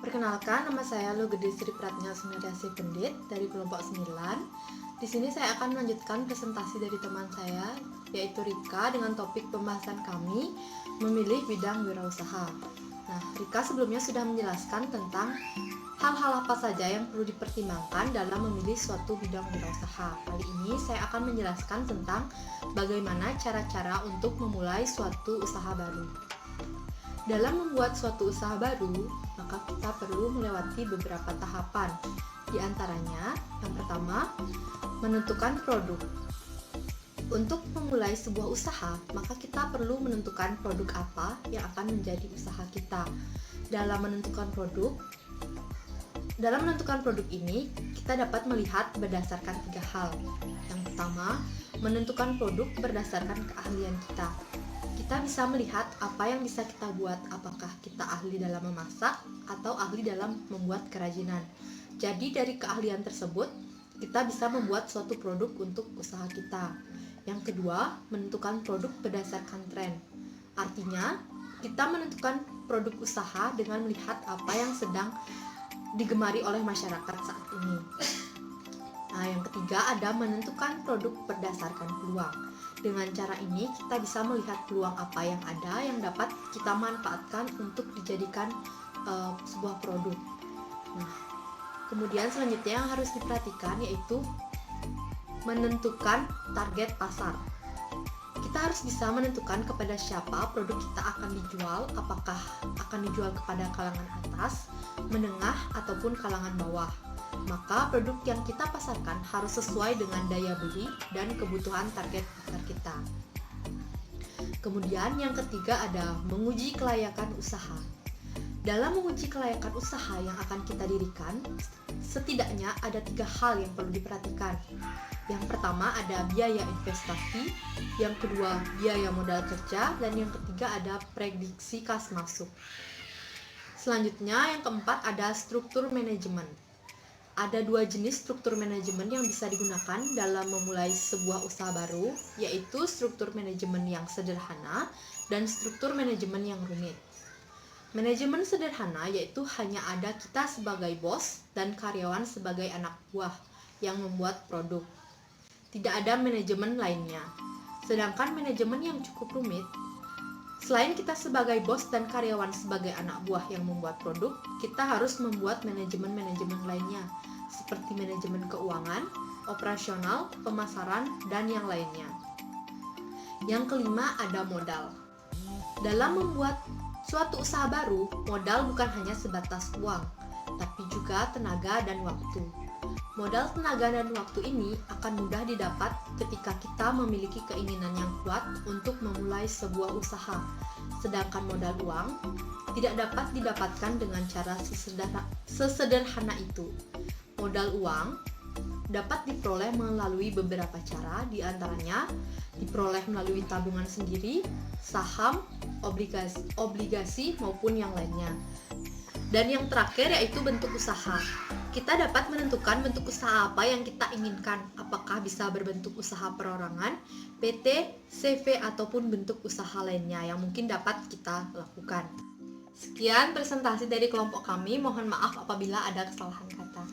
Perkenalkan, nama saya Lugede Sri Pratnya Sumiryasi Pendit dari kelompok 9. Di sini saya akan melanjutkan presentasi dari teman saya, yaitu Rika, dengan topik pembahasan kami memilih bidang wirausaha. Nah, Rika sebelumnya sudah menjelaskan tentang hal-hal apa saja yang perlu dipertimbangkan dalam memilih suatu bidang wirausaha. Kali ini saya akan menjelaskan tentang bagaimana cara-cara untuk memulai suatu usaha baru. Dalam membuat suatu usaha baru, maka kita perlu melewati beberapa tahapan. Di antaranya, yang pertama, menentukan produk. Untuk memulai sebuah usaha, maka kita perlu menentukan produk apa yang akan menjadi usaha kita. Dalam menentukan produk ini, kita dapat melihat berdasarkan 3 hal. Yang pertama, menentukan produk berdasarkan keahlian kita. Kita bisa melihat apa yang bisa kita buat, apakah kita ahli dalam memasak atau ahli dalam membuat kerajinan. Jadi dari keahlian tersebut, kita bisa membuat suatu produk untuk usaha kita. Yang kedua, menentukan produk berdasarkan tren. Artinya, kita menentukan produk usaha dengan melihat apa yang sedang digemari oleh masyarakat saat ini. Nah, yang ketiga ada menentukan produk berdasarkan peluang. Dengan cara ini kita bisa melihat peluang apa yang ada yang dapat kita manfaatkan untuk dijadikan sebuah produk. Nah, kemudian selanjutnya yang harus diperhatikan yaitu menentukan target pasar. Kita harus bisa menentukan kepada siapa produk kita akan dijual, apakah akan dijual kepada kalangan atas, menengah, ataupun kalangan bawah. Maka produk yang kita pasarkan harus sesuai dengan daya beli dan kebutuhan target pasar kita. Kemudian yang ketiga ada menguji kelayakan usaha. Dalam menguji kelayakan usaha yang akan kita dirikan, setidaknya ada 3 hal yang perlu diperhatikan. Yang pertama ada biaya investasi, yang kedua biaya modal kerja, dan yang ketiga ada prediksi kas masuk. Selanjutnya yang keempat ada struktur manajemen. Ada 2 jenis struktur manajemen yang bisa digunakan dalam memulai sebuah usaha baru, yaitu struktur manajemen yang sederhana dan struktur manajemen yang rumit. Manajemen sederhana yaitu hanya ada kita sebagai bos dan karyawan sebagai anak buah yang membuat produk. Tidak ada manajemen lainnya. Sedangkan manajemen yang cukup rumit, selain kita sebagai bos dan karyawan sebagai anak buah yang membuat produk, kita harus membuat manajemen-manajemen lainnya, seperti manajemen keuangan, operasional, pemasaran, dan yang lainnya. Yang kelima ada modal. Dalam membuat suatu usaha baru, modal bukan hanya sebatas uang, tapi juga tenaga dan waktu. Modal, tenaga, dan waktu ini akan mudah didapat ketika kita memiliki keinginan yang kuat untuk memulai sebuah usaha. Sedangkan modal uang tidak dapat didapatkan dengan cara sesederhana itu. Modal uang dapat diperoleh melalui beberapa cara, di antaranya diperoleh melalui tabungan sendiri, saham, obligasi maupun yang lainnya. Dan yang terakhir yaitu bentuk usaha. Kita dapat menentukan bentuk usaha apa yang kita inginkan, apakah bisa berbentuk usaha perorangan, PT, CV, ataupun bentuk usaha lainnya yang mungkin dapat kita lakukan. Sekian presentasi dari kelompok kami, mohon maaf apabila ada kesalahan kata.